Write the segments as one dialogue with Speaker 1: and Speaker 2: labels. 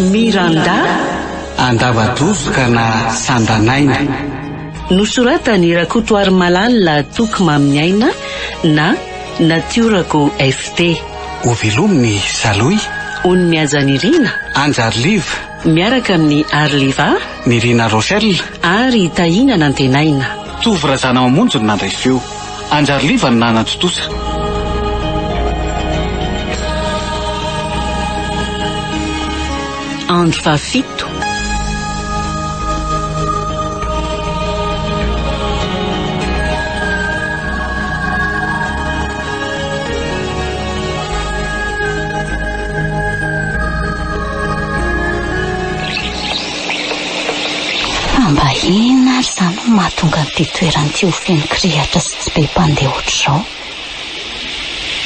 Speaker 1: Miranda
Speaker 2: Andavadozoka na Sandanaina.
Speaker 1: Nosoratany Rakotoary Malalina Toky Maminaina na Natiorako ST.
Speaker 2: Ovelominy Zaloy.
Speaker 1: Ony Miazanirina
Speaker 2: Anjariliva
Speaker 1: miaraka amin'ny Arliva
Speaker 2: ny Rina Rochelle
Speaker 1: ary Tahina Nantenaina.
Speaker 2: Tovorazana mamonjy ny nandray feo. Anjariliva ny nanatotosa.
Speaker 1: Andro fafito.
Speaker 3: Mba ina ary zany mahatonga n'ity toeran'ity ho feno kirihatra sy tsy be mpandeha ohatr'izao.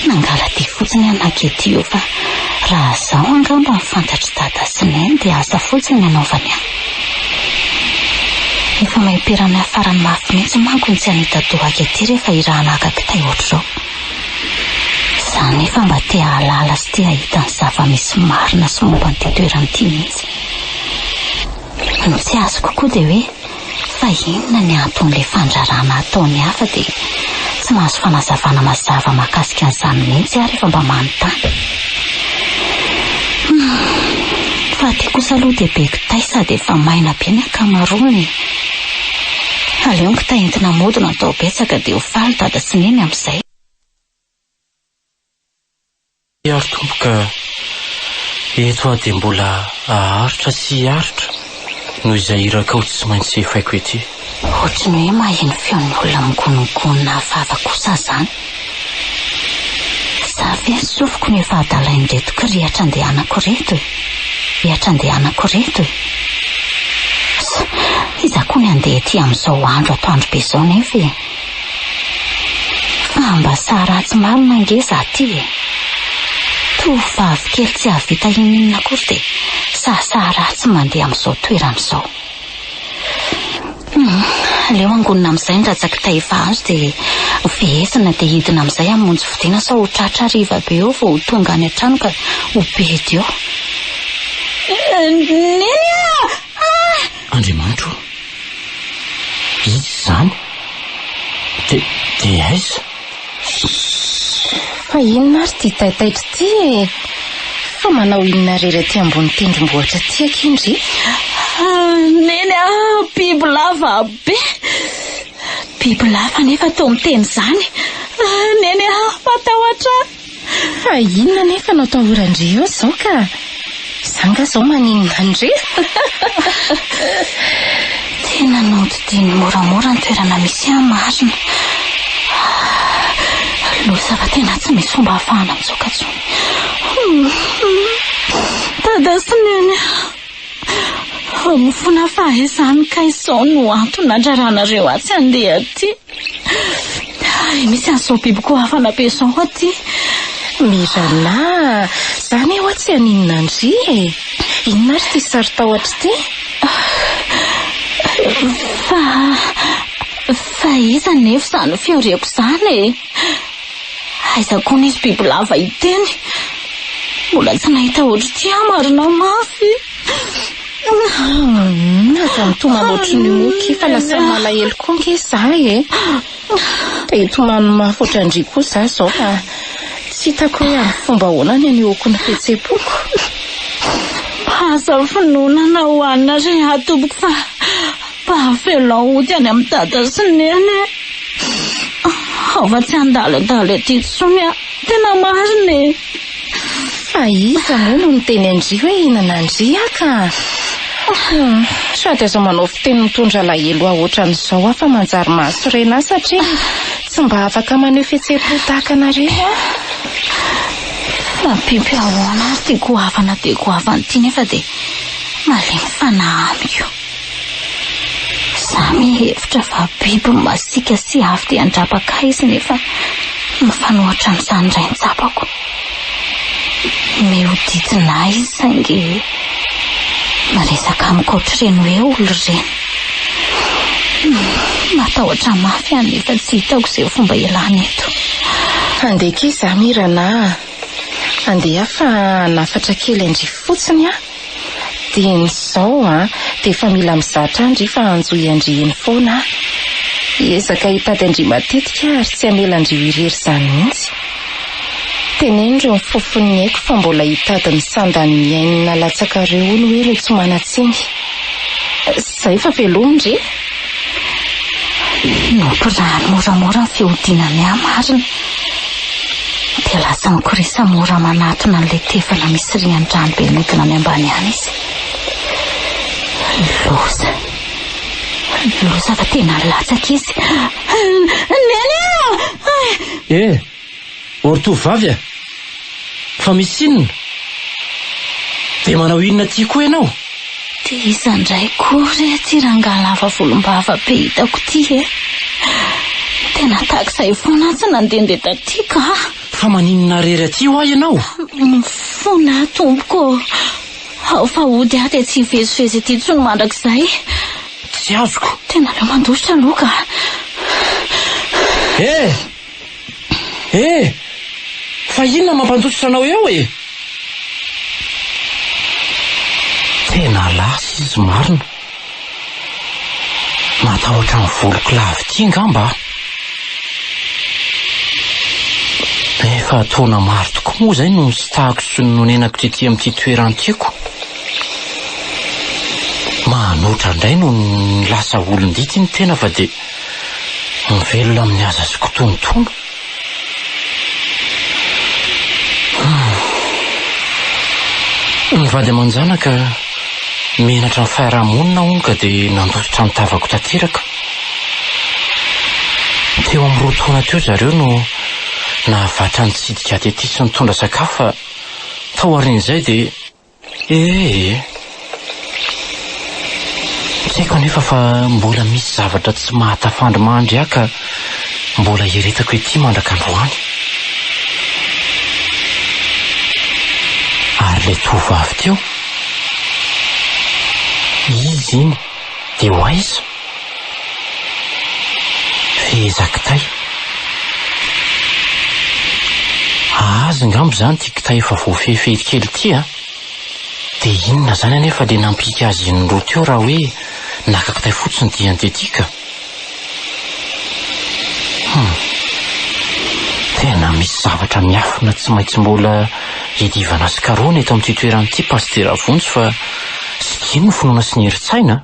Speaker 3: Nangala ty fotsiny anakety io fa raha zao angamba mifantatry dada sy neny dia asa fotsiny anaovany ahy. Efa mahipirana afarany mafy mihitsy manko ny tsy anita dohaka ety rehefa irahana akakitay ohatr'izao. Zany nefa mba tia halala sy tia hahita ny zava-misy marina sy momba n'ity toeran'ity mihitsy. Ny tsy azoko koa dia hoe fa inona ny anton'ilay fandrarana ataony hafa dia tsy mahazo fanazavana mazava mahakasika an'izany mihitsy ary efa mba manontany. Fa ty kosa aloha dia be kitay sady efa maina be ny akamaroany. Aleo ny kitay entina modina atao betsaka dia ho faly dada sy neny amin'izay.
Speaker 4: Ary tomboka eto aho dia mbola aharitra sy aharitra noho izay irakao tsy maintsy efaiko ety.
Speaker 3: Ohatry ny hoe maheno feon'ny olona migonongona vava kosa zany. Za ve sofiko ny efa adalain'ireto kirihatra andehanako reto e. Rihatra andehanako reto e. Iza koa ny andeha ety amin'izao andro atoandro be izao nefa e. Fa mba saratsy marina ngeza aty e. Tovavy kely tsy havita inona kory dia saratsy mandeha amin'izao toerana izao. Aleo angonina amin'izay ny ratsaky efa azo dia veesina dia hidina amin'izay hamonjy fidiana sao ho tratra riva be eo vao tonga any an-trano ka ho bedy eo. Neny
Speaker 4: Andriamanitro, izy zany dia aiza?
Speaker 5: Fa inona ary ty taitaitra ty e? Fa manao inona rery aty ambony tendrombohitra ty akindry?
Speaker 3: Neny biby lava be. Biby lava nefa tao miteny zany. Neny matahotra.
Speaker 5: Fa inona nefa no atahorandry eo zao ka? Zanga zao maninona andre?
Speaker 3: Tena nodidiny moramora ny toerana misy marina. Losa fa tena tsy misy fomba ahafahana mitsoka tsony. Dada sy neny, mifona fahaizany ka izao no antony nandraranareo atsy andeha aty. Misy an'izao biby koa hafana be izao aty.
Speaker 5: Mirana, zany eo atsy aninona andry e? Inona ary ty sary tahotra ty?
Speaker 3: Fa iza nefa zany fioriako zany e? Aiza koa nisy biby lava iteny. Mbola tsy nahita ohatry ty marina mafy.
Speaker 5: Naza mitomany ohatry ny moky fa lasa malahelo koa nge za e. Dia tomany mafy ohatrandry koa za zao fa tsy hitako hoe amin'ny fomba ahoana ny anioko ny fihetseham-poko.
Speaker 3: Asa finoana ho anina re atoboko fa pahavelona ody any amin'ny dada sy neny. Fa tsy andala ety tsony tena marina e.
Speaker 5: Fa iza moa no niteny andry hoe inana andry ka? Sady aza manao fiteny mitondra lahelo ohatran'izao afa manjary mahasorena satria tsy mba afaka maneho fihetseham-po tahaka anareo.
Speaker 3: Fa biby ahoana ary ty goavana dia goavana ty nefa dia malemy fanahy io. Za mihevitra fa biby masika sy avy dia andrapaka izy nefa mifanohitra amin'izany indray ny tsapako. Mihodidina izy saingy maresaka amiko ohatr'ireny hoe olo ireny. Matahotra mafy any nefa tsy hitako izay fomba ialana eto.
Speaker 5: Andeha kely za Mirana. Andeha fa nafatra kely andry fotsiny dian'izao dia efa mila mizatra andry fa anjoy andriny foana. Ezaka hitady andry matetika ary tsy amelandry irery izany mihitsy. Tenenindreo ny fofony haiko fa mbola hitady ny sandany miainina latsakareo olo hoe ilay tsy manatsiny. Izay fa velomindry.
Speaker 3: Noko raha moramora ny fihodinany marina dia lasa mikorisa mora manatona n'ilay tefana misy rihan-drano be midina any ambany any izy. Loza fa tena latsaka izy.
Speaker 4: Neny! Ortovavy fa misy inona? Dia manao inona ty koa ianao?
Speaker 3: Dia izandray kory ty rangahy volombava be hitako ty Tena takizay foana tsy nandehandeha taty ka.
Speaker 4: Fa maninona rery aty ho ianao?
Speaker 3: Foana tompoko. Ao fa ody aho dia tsy vezivezy aty intsony mandrakizay.
Speaker 4: Tsy azoko.
Speaker 3: Tena leo mandositra loka.
Speaker 4: Fa inona mampandositra anao eo Tena lasy izy marina. Matahotra ny voloko lavy ty ngamba. Efa ataona maro tokoa moa zay no sy tahako sy nonenako tety amin'ity toerany tiako. Manotra indray no lasa olon-dity ny tena fa dia mivelona amin'ny aza sy kotonotono. Mivady aman-janaka menatra ny fiarahamonina hono ka dia nandositra ny tavako tanteraka. Teo amin'ny roa taona teo zareo no nahavatra nitsidika tety sy nitondra sakafo fa taorian'izay dia tsy haiko anefa fa mbola misy zavatra tsy mahatafandry mandry aho ka mbola iretako ety mandrak'androany. Ary ilay tovavy teo, izy iny dia ho aiza? Feheza kitay. Azy ngambo zany ty kitay efa voafehifehy kely ty dia inona zany anefa dia nampika azy indroa teo raha hoe naka kitay fotsiny dia antetika. Tena misy zavatra miafina tsy maintsy mbola hidivana sy karony eto amin'ity toeran'ity pastera vonjy fa sy ino no finoana sy ny heritsaina.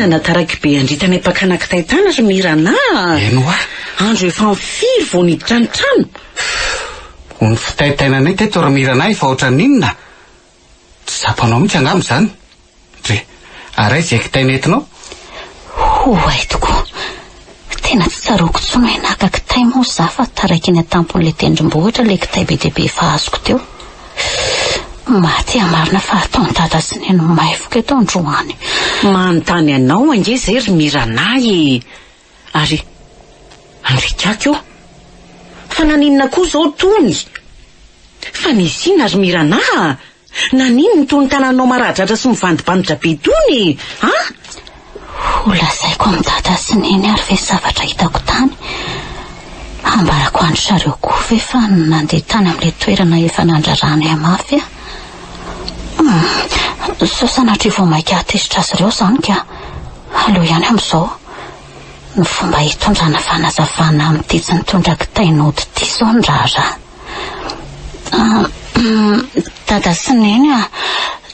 Speaker 1: Nataraky be andritany mpakana kitay tana ry Mirana.
Speaker 2: Eno
Speaker 1: andro efa mifiry vao niditra ny trano.
Speaker 2: Ny fitaitainanay teto ry Mirana efa ohatran'inona. Tsy zapanao mihitsy angamba izany. Ary izay kitay nentinao?
Speaker 3: Aitoko. Tena tsy tsaroako tsony hoe naka kitay moa za fa taraiky ny atampon'ilay tendrombohitra ilay kitay be dia be efa azoko teo. Maty amarina fa ataony dada sy neny maivoka eto androany.
Speaker 1: Manontany anao ange zay ry Mirana ary andrikako eo. Fa naninona koa zao tony? Fa nisy ina ry Mirana? Nanino tony tananao maradratra sy mivandimbanitra be tony?
Speaker 3: Lazaiko amin'ny dada sy neny ary ve zavatra hitako tany. Ambarako andro sareo koa ve fa nandeha tany amin'ilay toerana efa nandrarana amafy Sasana vao maika atesitra azy ireo zany ka aloha ihany amin'izao ny fomba hitondrana fanazavana amin'ity tsy nitondra kitainody ity zao ny raharaha. Dada sy neny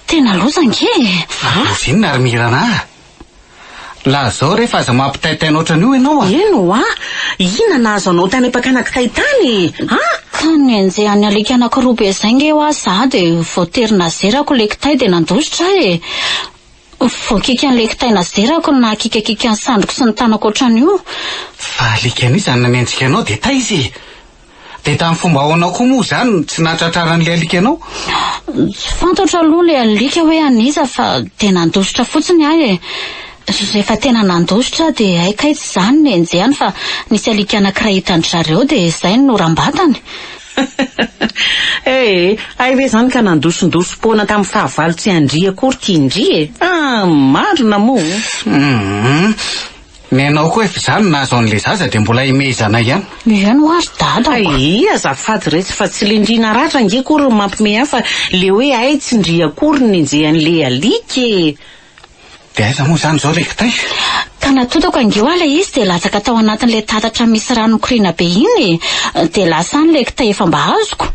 Speaker 3: tena loza nge.
Speaker 2: Inona ry Mirana? La zao rehefa aza mampitaitaina ohatran'io ianao
Speaker 1: Eno inona nahazo anao tany mpakana kitay tany?
Speaker 3: Ka nenjay any alika anankiroa be zay nge za dia voaterina zerako le kitay dia nandositra voakika an'le kitay nazerako na kikakika ny sandroko sy ny tanako ohatran'io.
Speaker 2: Fa alika an'io zany nanenjika anao dia taizy. Dia tamin'ny fomba ahoanao koa moa zany tsy nahatratraran'ilay alika anao?
Speaker 3: Tsy fantatra aloha le alika hoe aniza fa dia nandositra fotsiny Rehefa tena nandositra dia aikaitsy izany ny enjehany fa nisy alika anankiray hitandry zareo dia izay no norambatany.
Speaker 1: Ay ve zany ka nandosondosom-poana tamin'ny fahavalo tsy andry akory tiandry marina moa.
Speaker 2: Nenao koa efa izany nahazo an'le zaza dia mbola imezana ihany.
Speaker 3: Ihany ho azy dadako.
Speaker 1: Azafady retsy fa tsy lindrina ratra nge akory mampime hafa le hoe ay tsy ndry akory ny enjehan'le alika.
Speaker 2: Dia aiza moa izany izao lekitay?
Speaker 3: Ka natotako angeo ala izy dia latsaka tao anatin'ilay tatatra misy rano mikoriana be iny dia lasa ny lekitay efa mba azoko.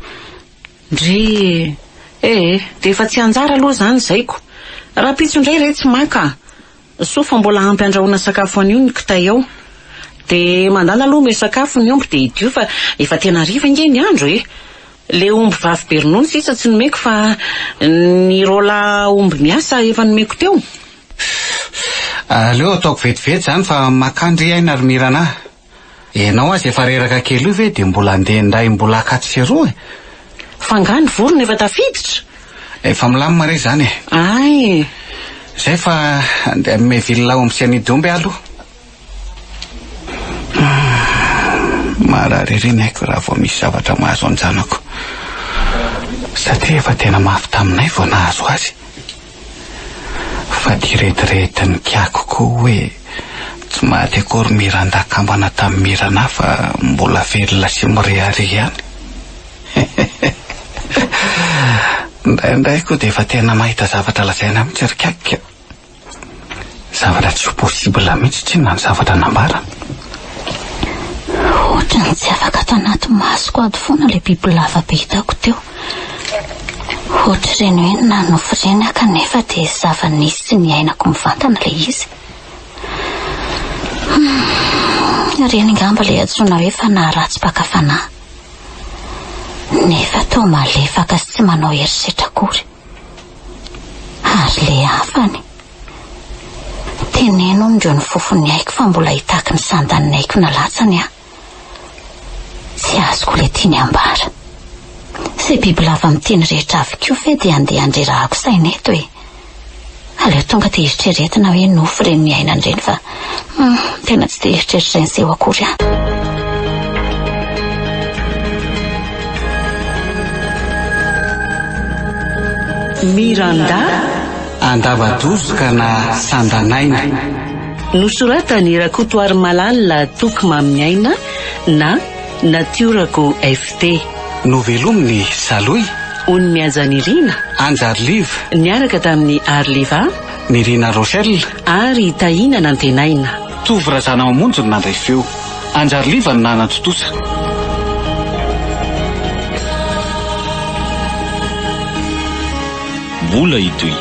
Speaker 1: Ndry dia efa tsy anjara aloha izany zaiko. Raha pitso indray retsy maka sofa mbola ampy andrahoana sakafo an'io ny kitay ao. Dia mandala aloha me sakafo ny omby dia idio fa efa tena riva nge ny andro le omby vavy be ronono sisa tsy nomeko fa ny rola omby miasa efa nomeko teo.
Speaker 2: Aleo ataoko vetivety zany fa makandry aina ry Mirana. Enao azy efa reraka kely io ve dia mbola andeha ndray mbola akaty sy roa.
Speaker 1: Fangany vorona efa tafiditra.
Speaker 2: Efa milamina re zany
Speaker 1: Ay.
Speaker 2: Zay fa andeha me vilona omby sy anidy omby aloha. Marary ny haiko raha vao misy zavatra mahazo anjanako. Satria efa tena mafy taminay vao nahazo azy. Fa diretirety kiako koa hoe tsy maty akory mirandakambana tamin'ny Mirana fa mbola velona sy mirehare ihany. Ndraindray koa dia efa tena mahita zavatra lazaina mihitsy ry kiako. Zavatra tsy possible mihitsy tsy na ny zavatra nambara.
Speaker 3: Ohatrany tsy afaka ato anaty masoko ady foana ilay biby lava be hitako teo. Ohatr'ireny hoe nanofireny kanefa dia zava-nisy sy ny ainako mivantana ilay izy. Ireny ngamba ilay antsoina hoe fanahy ratsy-pakafanahy. Nefa tao malefaka sy tsy manao eritreritra akory. Ary le hafany teneno ndreo ny fofony aiko fa mbola hitako ny sandan'ny aiko nalatsany tsy azoko le tiany ambara. Izay biby lava miteny rehetra avy koa fe dia andeha andrerahako saina eto aleo tonga dia eritreretina hoe nofo ireny ny ainany ireny fa tena tsy dia eritreritra ireny seho akory
Speaker 1: Miranda
Speaker 2: Andavadozoka na Sandanaina.
Speaker 1: Nosoratany Rakotoary Malalina Toky Mamiaina na Natiorako FT.
Speaker 2: Novelominy Saloy
Speaker 1: Ony Miajanirina
Speaker 2: Anjarliva
Speaker 1: niaraka tamin'ny Arliva
Speaker 2: Nirina Rochelle
Speaker 1: ary Tahina Nantenaina.
Speaker 2: Tovorazana mamonjy nandray feo. Anjarliva ny nanatotosa.
Speaker 6: Mbola itoy